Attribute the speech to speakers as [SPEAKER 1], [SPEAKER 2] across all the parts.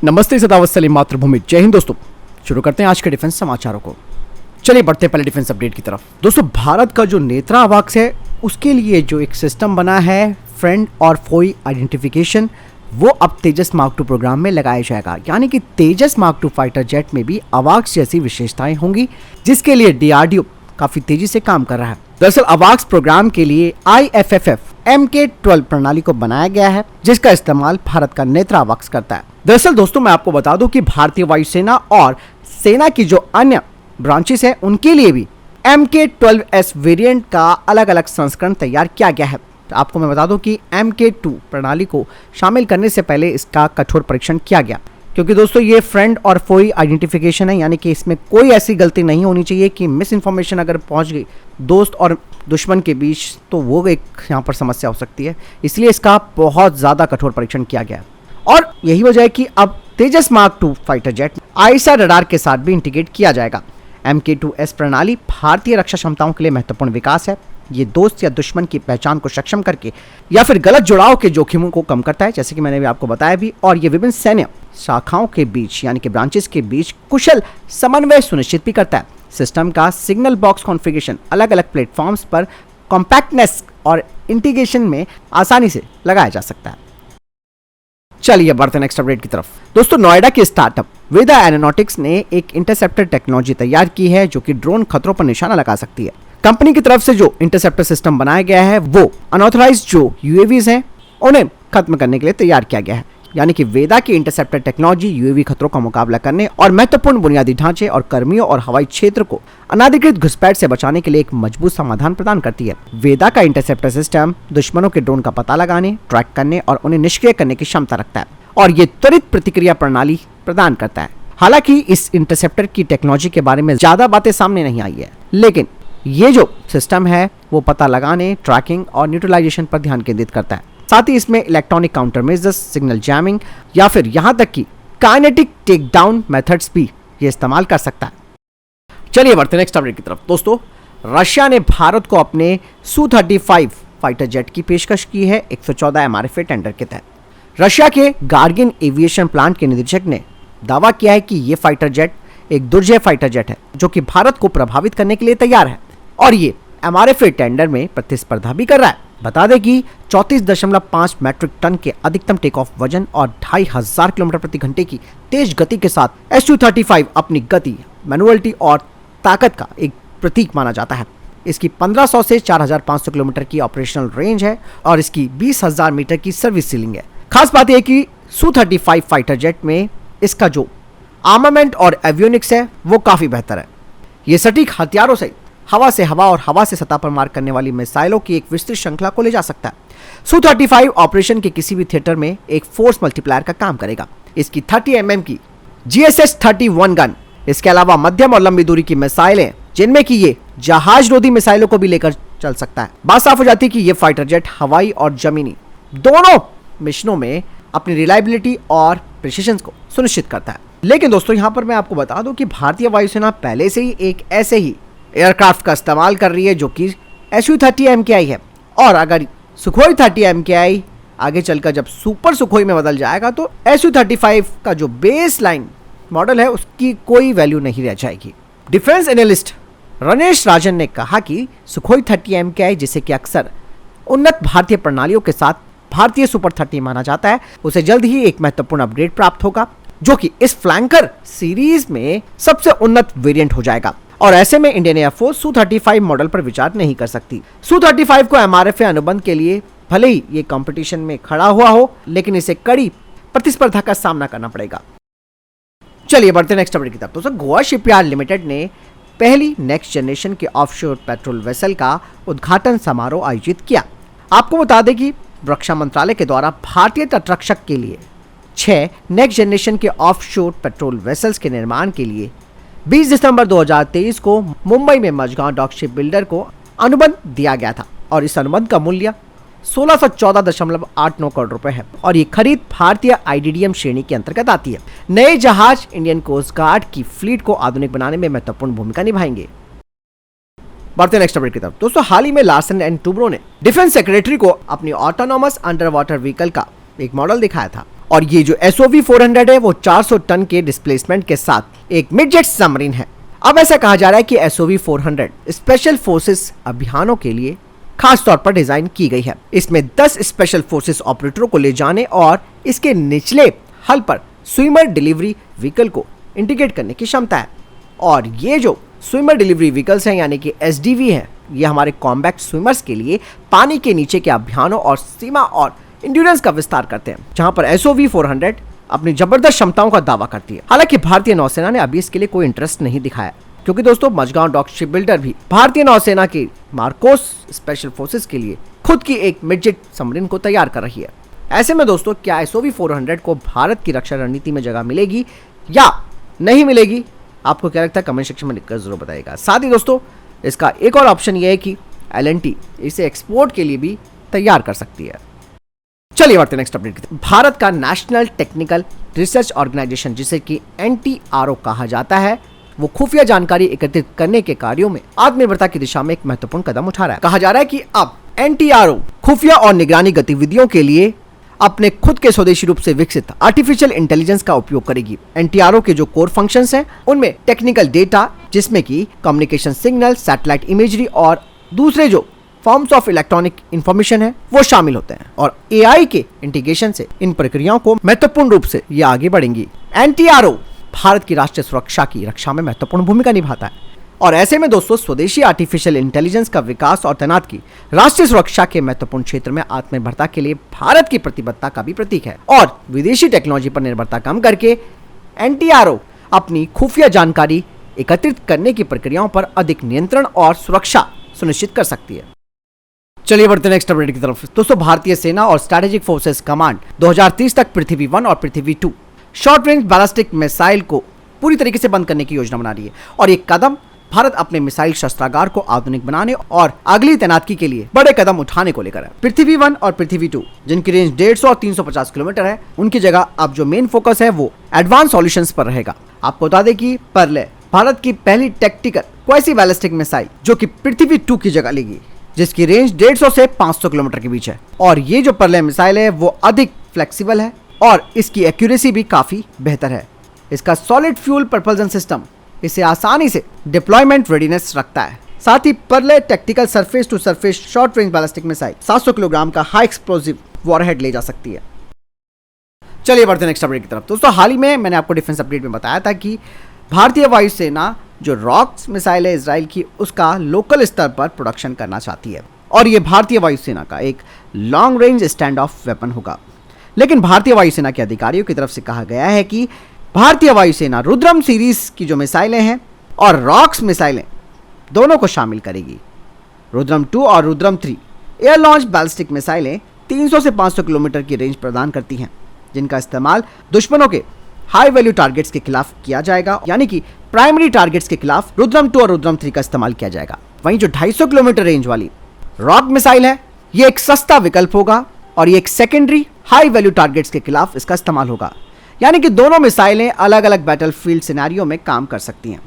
[SPEAKER 1] नमस्ते, सदावत सलीम, मातृभूमि। जय हिंद दोस्तों। शुरू करते हैं आज के डिफेंस समाचारों को। चलिए बढ़ते हैं पहले डिफेंस अपडेट की तरफ। दोस्तों, भारत का जो नेत्रा अवाक्स है उसके लिए जो एक सिस्टम बना है फ्रेंड और फोई आइडेंटिफिकेशन, वो अब तेजस मार्क 2 प्रोग्राम में लगाया जाएगा। यानी कि तेजस मार्क 2 फाइटर जेट में भी अवाक्स जैसी विशेषताएं होंगी, जिसके लिए डीआरडीओ काफी तेजी से काम कर रहा है। दरअसल अवाक्स प्रोग्राम के लिए IFFF MK-12 प्रणाली को बनाया गया है, जिसका इस्तेमाल भारत का नेत्रा अवाक्स करता है। दरअसल दोस्तों, मैं आपको बता दूं कि भारतीय वायुसेना और सेना की जो अन्य ब्रांचेस है उनके लिए भी MK-12S वेरिएंट का अलग अलग संस्करण तैयार किया गया है। तो आपको मैं बता दूं कि MK-2 प्रणाली को शामिल करने से पहले इसका कठोर परीक्षण किया गया, क्योंकि दोस्तों ये फ्रेंड और फोई आइडेंटिफिकेशन है, यानी कि इसमें कोई ऐसी गलती नहीं होनी चाहिए कि मिस इन्फॉर्मेशन अगर पहुंच गई दोस्त और दुश्मन के बीच तो वो एक यहाँ पर समस्या हो सकती है। इसलिए इसका बहुत ज़्यादा कठोर परीक्षण किया गया है और यही वजह है कि अब Tejas Mark 2 fighter jet ISR radar के साथ भी इंटीग्रेट किया जाएगा। MK-2S प्रणाली भारतीय रक्षा क्षमताओं के लिए महत्वपूर्ण विकास है। ये दोस्त या दुश्मन की पहचान को सक्षम करके या फिर गलत जुड़ाव के जोखिमों को कम करता है, जैसे कि मैंने भी आपको बताया भी, और ये विभिन्न सैन्य शाखाओं के बीच यानी कि ब्रांचेस के बीच कुशल समन्वय सुनिश्चित भी करता है। सिस्टम का सिग्नल बॉक्स कॉन्फ़िगरेशन अलग अलग प्लेटफॉर्म्स पर कॉम्पैक्टनेस और इंटीग्रेशन में आसानी से लगाया जा सकता है। चलिए बढ़ते हैं नेक्स्ट अपडेट की तरफ। दोस्तों, नोएडा के स्टार्टअप वेदा एरोनॉटिक्स ने एक इंटरसेप्टर टेक्नोलॉजी तैयार की है जो कि ड्रोन खतरों पर निशाना लगा सकती है। कंपनी की तरफ से जो इंटरसेप्टर सिस्टम बनाया गया है वो अनऑथराइज्ड जो यूएवीज हैं उन्हें खत्म करने के लिए तैयार किया गया है। यानी कि वेदा की इंटरसेप्टर टेक्नोलॉजी यूएवी खतरों का मुकाबला करने और महत्वपूर्ण बुनियादी ढांचे और कर्मियों और हवाई क्षेत्र को अनाधिकृत घुसपैठ से बचाने के लिए एक मजबूत समाधान प्रदान करती है। वेदा का इंटरसेप्टर सिस्टम दुश्मनों के ड्रोन का पता लगाने, ट्रैक करने और उन्हें निष्क्रिय करने की क्षमता रखता है और ये त्वरित प्रतिक्रिया प्रणाली प्रदान करता है। हालांकि इस इंटरसेप्टर की टेक्नोलॉजी के बारे में ज्यादा बातें सामने नहीं आई है, लेकिन ये जो सिस्टम है वो पता लगाने, ट्रैकिंग और न्यूट्रलाइजेशन पर ध्यान केंद्रित करता है। साथ ही इसमें electronic counter measures, signal jamming या फिर यहां तक कि काइनेटिक टेक डाउन मेथड्स भी ये इस्तेमाल कर सकता है। चलिए बढ़ते हैं नेक्स्ट अपडेट की तरफ। दोस्तों, रशिया ने भारत को अपने Su-35 फाइटर जेट की पेशकश की है 114 MRFA टेंडर के तहत। रशिया के गार्गिन एविएशन प्लांट के निदेशक ने दावा किया है कि ये फाइटर जेट एक दुर्जय फाइटर जेट है जो कि भारत को प्रभावित करने के लिए तैयार है और ये MRFA टेंडर में प्रतिस्पर्धा भी कर रहा है। बता दें कि 34.5 मैट्रिक टन के अधिकतम टेक ऑफ वजन और 2500 किलोमीटर प्रति घंटे की तेज गति के साथ Su-35 अपनी गति, मैनुअलिटी और ताकत का एक प्रतीक माना जाता है। इसकी 1500 से 4500 किलोमीटर की ऑपरेशनल रेंज है और इसकी 20,000 मीटर की सर्विस सीलिंग है। खास बात यह कि Su-35 फाइटर जेट में इसका जो आर्मामेंट और एवियोनिक्स है वो काफी बेहतर है। ये सटीक हथियारों से हवा से हवा और हवा से सतह पर मार करने वाली मिसाइलों की एक विस्तृत श्रृंखला को ले जा सकता है। Su-35 ऑपरेशन के किसी भी थिएटर में एक फोर्स मल्टीप्लायर का काम करेगा। इसकी 30 mm की GSS-31 गन, इसके अलावा मध्यम और लंबी दूरी की मिसाइलें जिनमें कि ये जहाज रोधी मिसाइलों को भी लेकर चल सकता है। बात साफ हो जाती है कि ये फाइटर जेट हवाई और जमीनी दोनों मिशनों में अपनी रिलायबिलिटी और प्रिसिशन को सुनिश्चित करता है। लेकिन दोस्तों, यहाँ पर मैं आपको बता दूं कि भारतीय वायुसेना पहले से ही एक ऐसे ही एयरक्राफ्ट का इस्तेमाल कर रही है जो कि Su-30 MKI है और अगर सुखोई 30 MKI आगे चलकर जब सुपर सुखोई में बदल जाएगा तो Su-35 का जो बेस लाइन मॉडल है उसकी कोई वैल्यू नहीं रह जाएगी। डिफेंस एनालिस्ट रणेश राजन ने कहा कि सुखोई 30 MKI, जिसे कि अक्सर उन्नत भारतीय प्रणालियों के साथ भारतीय सुपर 30 माना जाता है, उसे जल्द ही एक महत्वपूर्ण अपग्रेड प्राप्त होगा जो कि इस फ्लैंकर सीरीज में सबसे उन्नत वेरिएंट हो जाएगा और ऐसे में इंडियन एयरफोर्स Su-35 मॉडल पर विचार नहीं कर सकती। Su-35 को MRFA अनुबंध के लिए भले ही ये कंपटीशन में खड़ा हुआ हो, लेकिन इसे कड़ी प्रतिस्पर्धा का सामना करना पड़ेगा। चलिए बढ़ते नेक्स्ट अपडेट की तरफ। दोस्तों, गोवा शिपयार्ड लिमिटेड ने पहली नेक्स्ट जनरेशन के ऑफशोर पेट्रोल वेसल का उद्घाटन समारोह आयोजित किया। आपको बता दें कि रक्षा मंत्रालय के द्वारा भारतीय तटरक्षक के लिए 6 नेक्स्ट जनरेशन के ऑफशोर पेट्रोल वेसल्स के निर्माण के लिए 20 दिसंबर 2023 को मुंबई में मझगांव डॉक शिप बिल्डर को अनुबंध दिया गया था और इस अनुबंध का मूल्य 1614.89 करोड़ रुपए है और ये खरीद भारतीय IDDM श्रेणी के अंतर्गत आती है। नए जहाज इंडियन कोस्ट गार्ड की फ्लीट को आधुनिक बनाने में महत्वपूर्ण भूमिका निभाएंगे। बढ़ते नेक्स्ट अपडेट की तरफ। दोस्तों, हाल ही में लार्सन एंड टुब्रो ने डिफेंस सेक्रेटरी को अपनी ऑटोनॉमस अंडर वाटर व्हीकल का एक मॉडल दिखाया था और ये जो SOV 400 है वो 400 टन के डिस्प्लेसमेंट के साथ एक मिडजेट सबमरीन है। अब ऐसा कहा जा रहा है कि SOV 400 स्पेशल फोर्सेस अभियानों के लिए खास तौर पर डिजाइन की गई है। इसमें 10 स्पेशल फोर्सेस ऑपरेटरों को ले जाने और इसके निचले हल पर स्विमर डिलीवरी व्हीकल को इंटीग्रेट करने की क्षमता है। और ये जो स्विमर डिलीवरी व्हीकल्स हैं यानी कि SDV हैं, ये हमारे कॉम्बैट स्विमर्स के लिए पानी के नीचे के अभियानों और सीमा और इंड्योरेंस का विस्तार करते हैं, जहां पर SOV 400 अपनी जबरदस्त क्षमताओं का दावा करती है। हालांकि भारतीय नौसेना ने अभी इसके लिए कोई इंटरेस्ट नहीं दिखाया, क्योंकि दोस्तों मझगांव डॉक शिप बिल्डर भी भारतीय नौसेना के मार्कोस स्पेशल फोर्सेस के लिए खुद की एक मिडजेट सबमरीन को तैयार कर रही है। ऐसे में दोस्तों क्या SOV 400 को भारत की रक्षा रणनीति में जगह मिलेगी या नहीं मिलेगी, आपको क्या लगता है कमेंट सेक्शन में लिखकर जरूर बताइएगा। साथ ही दोस्तों इसका एक और ऑप्शन यह है कि L&T इसे एक्सपोर्ट के लिए भी तैयार कर सकती है। चलिए बढ़ते नेक्स्ट अपडेट की तरफ। भारत का नेशनल टेक्निकल रिसर्च ऑर्गेनाइजेशन, जिसे कि NTRO कहा जाता है, वो खुफिया जानकारी एकत्रित करने के कार्यों में आत्मनिर्भरता की दिशा में एक महत्वपूर्ण कदम उठा रहा है। कहा जा रहा है कि अब NTRO खुफिया और निगरानी गतिविधियों के लिए अपने खुद के स्वदेशी रूप से विकसित आर्टिफिशियल इंटेलिजेंस का उपयोग करेगी। NTRO के जो कोर फंक्शंस हैं उनमें टेक्निकल डेटा, जिसमें कि कम्युनिकेशन सिग्नल, सैटेलाइट इमेजरी और दूसरे जो फॉर्म्स ऑफ इलेक्ट्रॉनिक इंफॉर्मेशन है वो शामिल होते हैं। और AI के इंटीग्रेशन से इन प्रक्रियाओं को महत्वपूर्ण रूप से ये आगे बढ़ेंगी। NTRO भारत की राष्ट्रीय सुरक्षा की रक्षा में महत्वपूर्ण भूमिका निभाता है और ऐसे में दोस्तों स्वदेशी आर्टिफिशियल इंटेलिजेंस का विकास और तैनात की राष्ट्रीय सुरक्षा के महत्वपूर्ण क्षेत्र में आत्मनिर्भरता के लिए भारत की प्रतिबद्धता का भी प्रतीक है। और विदेशी टेक्नोलॉजी पर निर्भरता कम करके NTRO अपनी खुफिया जानकारी एकत्रित करने की प्रक्रियाओं पर अधिक नियंत्रण और सुरक्षा सुनिश्चित कर सकती है। चलिए बढ़ते हैं नेक्स्ट अपडेट की तरफ। दोस्तों भारतीय सेना और स्ट्रैटेजिक फोर्सेस कमांड 2030 तक पृथ्वी 1 और पृथ्वी 2 शॉर्ट रेंज बैलिस्टिक मिसाइल को पूरी तरीके से बंद करने की योजना बना रही है। और ये कदम भारत अपने मिसाइल शस्त्रागार को आधुनिक बनाने और अगली तैनाती के लिए बड़े कदम उठाने को लेकर है। पृथ्वी 1 और पृथ्वी 2 जिनकी रेंज 150 और 350 किलोमीटर है, उनकी जगह अब जो मेन फोकस है वो एडवांस सॉल्यूशंस पर रहेगा। आपको बता दें कि पर्ले भारत की पहली टैक्टिकल क्वासी बैलिस्टिक मिसाइल जो कि पृथ्वी 2 की जगह लेगी, जिसकी रेंज 150 से 500 किलोमीटर के बीच है। और ये जो पर्ले मिसाइल है वो अधिक फ्लेक्सिबल है और इसकी एक्यूरेसी भी काफी बेहतर है। इसका सॉलिड फ्यूल प्रपल्जन सिस्टम इसे आसानी से डिप्लॉयमेंट रेडीनेस रखता है। साथ ही Pralay tactical surface to surface short range ballistic missile 700 kilogram का हाई एक्सप्लोसिव वॉरहेड ले जा सकती है। चलिए बढ़ते हैं नेक्स्ट अपडेट की तरफ। दोस्तों हाल ही में मैंने आपको डिफेंस अपडेट में बताया था कि भारतीय वायुसेना जो रॉक्स मिसाइल है इजराइल की, उसका लोकल स्तर पर प्रोडक्शन करना चाहती है और ये भारतीय वायुसेना का एक long range stand of weapon होगा। लेकिन भारतीय वायुसेना के अधिकारियों की तरफ से कहा गया है कि भारतीय वायुसेना रुद्रम सीरीज की जो मिसाइलें हैं और रॉक्स मिसाइलें दोनों को शामिल करेगी। रुद्रम 2 और रुद्रम 3 एयर लॉन्च बैलिस्टिक मिसाइलें 300 से 500 किलोमीटर की रेंज प्रदान करती हैं, जिनका इस्तेमाल दुश्मनों के हाई वैल्यू टारगेट्स के खिलाफ किया जाएगा, यानी कि प्राइमरी टारगेट्स के खिलाफ रुद्रम 2 और रुद्रम 3 का इस्तेमाल किया जाएगा। वहीं जो 250 किलोमीटर रेंज वाली रॉक मिसाइल है ये एक सस्ता विकल्प होगा और ये एक सेकेंडरी हाई वैल्यू टारगेट्स के खिलाफ इसका इस्तेमाल होगा, यानी कि दोनों मिसाइलें अलग अलग बैटलफील्ड सिनेरियो में काम कर सकती हैं।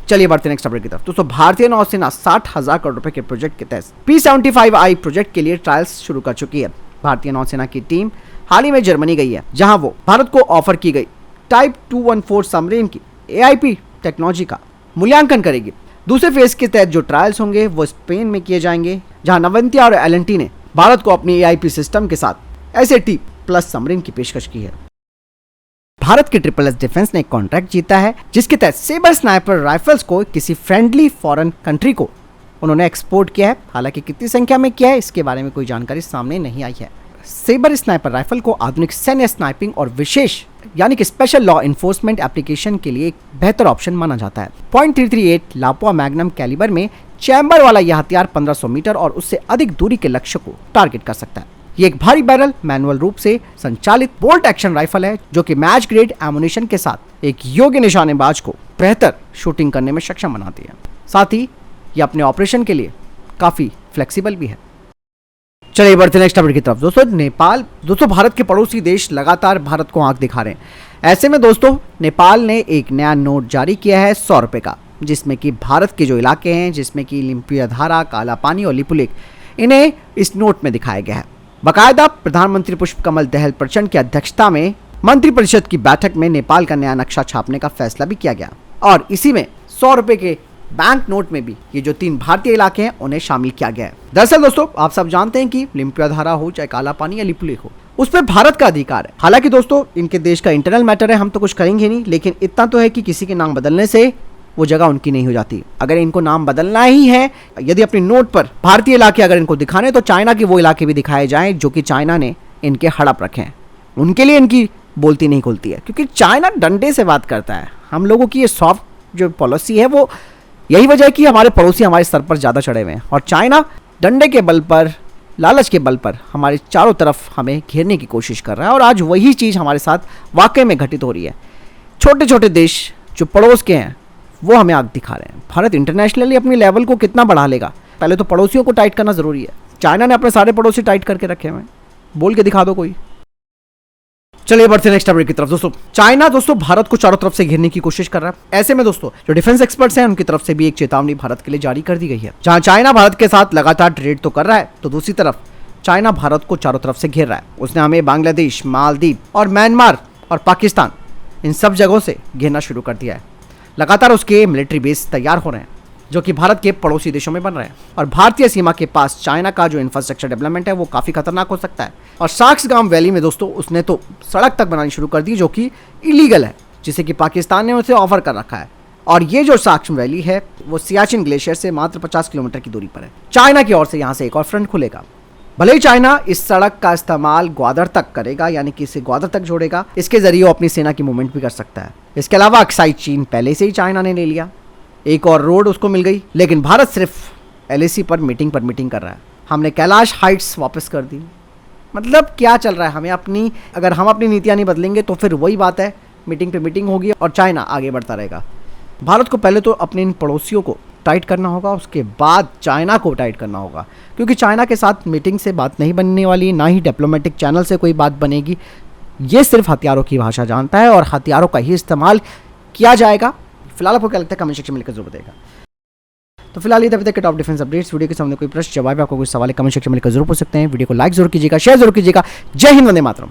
[SPEAKER 1] चलिए बढ़ते हैं नेक्स्ट अपडेट की तरफ। दोस्तों भारतीय नौसेना 60,000 करोड़ रुपए के प्रोजेक्ट के तहत P75I प्रोजेक्ट के लिए ट्रायल्स शुरू कर चुकी है। भारतीय नौसेना की टीम हाल ही में जर्मनी गई है, जहां वो भारत को ऑफर की गई टाइप 214 सबमरीन की AIP टेक्नोलॉजी का मूल्यांकन करेगी। दूसरे फेज के तहत जो ट्रायल्स होंगे वो स्पेन में किए जाएंगे, जहां नवंतिया और L&T ने भारत को अपनी AIP सिस्टम के साथ SAT प्लस सबमरीन की पेशकश की है। भारत के SSS डिफेंस ने एक कॉन्ट्रैक्ट जीता है, जिसके तहत सेबर स्नाइपर राइफल्स को किसी फ्रेंडली फॉरेन कंट्री को उन्होंने एक्सपोर्ट किया है। हालांकि कितनी संख्या में किया है इसके बारे में कोई जानकारी सामने नहीं आई है। सेबर स्नाइपर राइफल को आधुनिक सैन्य स्नाइपिंग और विशेष यानी कि स्पेशल लॉ इन्फोर्समेंट एप्लीकेशन के लिए एक बेहतर ऑप्शन माना जाता है। .338 लापुआ मैग्नम कैलिबर में चैम्बर वाला यह हथियार 1500 मीटर और उससे अधिक दूरी के लक्ष्य को टारगेट कर सकता है। ये एक भारी बैरल मैनुअल रूप से संचालित बोल्ट एक्शन राइफल है, जो कि मैच ग्रेड एमुनेशन के साथ एक योग्य निशानेबाज को बेहतर शूटिंग करने में सक्षम बनाती है। साथ ही ये अपने ऑपरेशन के लिए काफी फ्लेक्सिबल भी है। चलिए बढ़ते नेक्स्ट अपडेट की तरफ। दोस्तों नेपाल, भारत के पड़ोसी देश लगातार भारत को आंख दिखा रहे हैं। ऐसे में दोस्तों नेपाल ने एक नया नोट जारी किया है 100 रुपए का, जिसमें कि भारत के जो इलाके हैं जिसमें कि लिम्पियाधारा, काला पानी और लिपुलेख, इन्हें इस नोट में दिखाया गया है। बाकायदा प्रधानमंत्री पुष्पकमल दहल प्रचंड की अध्यक्षता में मंत्रिपरिषद की बैठक में नेपाल का नया नक्शा छापने का फैसला भी किया गया और इसी में 100 रुपए के बैंक नोट में भी ये जो 3 भारतीय इलाके हैं उन्हें शामिल किया गया है। दरअसल दोस्तों आप सब जानते हैं कि लिम्पियाधारा हो चाहे काला पानी या लिपुलेख हो, उस पर भारत का अधिकार है। हालांकि दोस्तों इनके देश का इंटरनल मैटर है, हम तो कुछ करेंगे नहीं, लेकिन इतना तो है कि किसी के नाम बदलने से वो जगह उनकी नहीं हो जाती। अगर इनको नाम बदलना ही है, यदि अपने नोट पर भारतीय इलाके अगर इनको दिखाने, तो चाइना के वो इलाके भी दिखाए जाएं जो कि चाइना ने इनके हड़प रखे हैं। उनके लिए इनकी बोलती नहीं खुलती है, क्योंकि चाइना डंडे से बात करता है। हम लोगों की ये सॉफ्ट जो पॉलिसी है, वो यही वजह है कि हमारे पड़ोसी हमारे सर पर ज़्यादा चढ़े हुए हैं और चाइना डंडे के बल पर, लालच के बल पर हमारे चारों तरफ हमें घेरने की कोशिश कर रहा है। और आज वही चीज़ हमारे साथ वाकई में घटित हो रही है। छोटे छोटे देश जो पड़ोस के हैं वो हमें आग दिखा रहे हैं। भारत इंटरनेशनली अपनी लेवल को कितना बढ़ा लेगा? पहले तो पड़ोसियों को टाइट करना ज़रूरी है। चाइना ने अपने सारे पड़ोसी टाइट करके रखे हुए हैं, बोल के दिखा दो कोई। चलिए बढ़ते नेक्स्ट अपडेट की तरफ। दोस्तों चाइना भारत को चारों तरफ से घेरने की कोशिश कर रहा है। ऐसे में दोस्तों जो डिफेंस एक्सपर्ट्स हैं उनकी तरफ से भी एक चेतावनी भारत के लिए जारी कर दी गई है। जहां चाइना भारत के साथ लगातार ट्रेड तो कर रहा है, तो दूसरी तरफ चाइना भारत को चारों तरफ से घेर रहा है। उसने हमें बांग्लादेश, मालदीव और म्यांमार और पाकिस्तान, इन सब जगहों से घेरना शुरू कर दिया है। लगातार उसके मिलिट्री बेस तैयार हो रहे हैं जो कि भारत के पड़ोसी देशों में बन रहे हैं और भारतीय सीमा के पास चाइना का जो इंफ्रास्ट्रक्चर डेवलपमेंट है वो काफ़ी खतरनाक हो सकता है। और साक्सगाम वैली में दोस्तों उसने तो सड़क तक बनानी शुरू कर दी जो कि इलीगल है, जिसे कि पाकिस्तान ने उसे ऑफर कर रखा है। और ये जो साक्सगाम वैली है वो सियाचिन ग्लेशियर से मात्र 50 किलोमीटर की दूरी पर है। चाइना की ओर से यहाँ से एक और फ्रंट खुलेगा। भले ही चाइना इस सड़क का इस्तेमाल ग्वादर तक करेगा, यानी कि इसे ग्वादर तक जोड़ेगा, इसके जरिए वो अपनी सेना की मूवमेंट भी कर सकता है। इसके अलावा अक्साई चीन पहले से ही चाइना ने ले लिया, एक और रोड उसको मिल गई। लेकिन भारत सिर्फ एलएसी पर मीटिंग कर रहा है। हमने कैलाश हाइट्स वापस कर दी। मतलब क्या चल रहा है? अगर हम अपनी नीतियाँ नहीं बदलेंगे तो फिर वही बात है, मीटिंग पे मीटिंग होगी और चाइना आगे बढ़ता रहेगा। भारत को पहले तो अपने इन पड़ोसियों को टाइट करना होगा, उसके बाद चाइना को टाइट करना होगा, क्योंकि चाइना के साथ मीटिंग से बात नहीं बनने वाली, ना ही डिप्लोमेटिक चैनल से कोई बात बनेगी। ये सिर्फ हथियारों की भाषा जानता है और हथियारों का ही इस्तेमाल किया जाएगा। फिलहाल आपको क्या लगता है कमेंट सेक्शन में लिखकर जरूर बताइएगा। तो फिलहाल ये अभी तक के टॉप डिफेंस अपडेट्स। वीडियो के सामने कोई प्रश्न जवाब आपको कोई सवाल है कमेंट सेक्शन में लिखकर जरूर पूछ सकते हैं। वीडियो को लाइक जरूर कीजिएगा, शेयर जरूर कीजिएगा। जय हिंद, वंदे मातरम।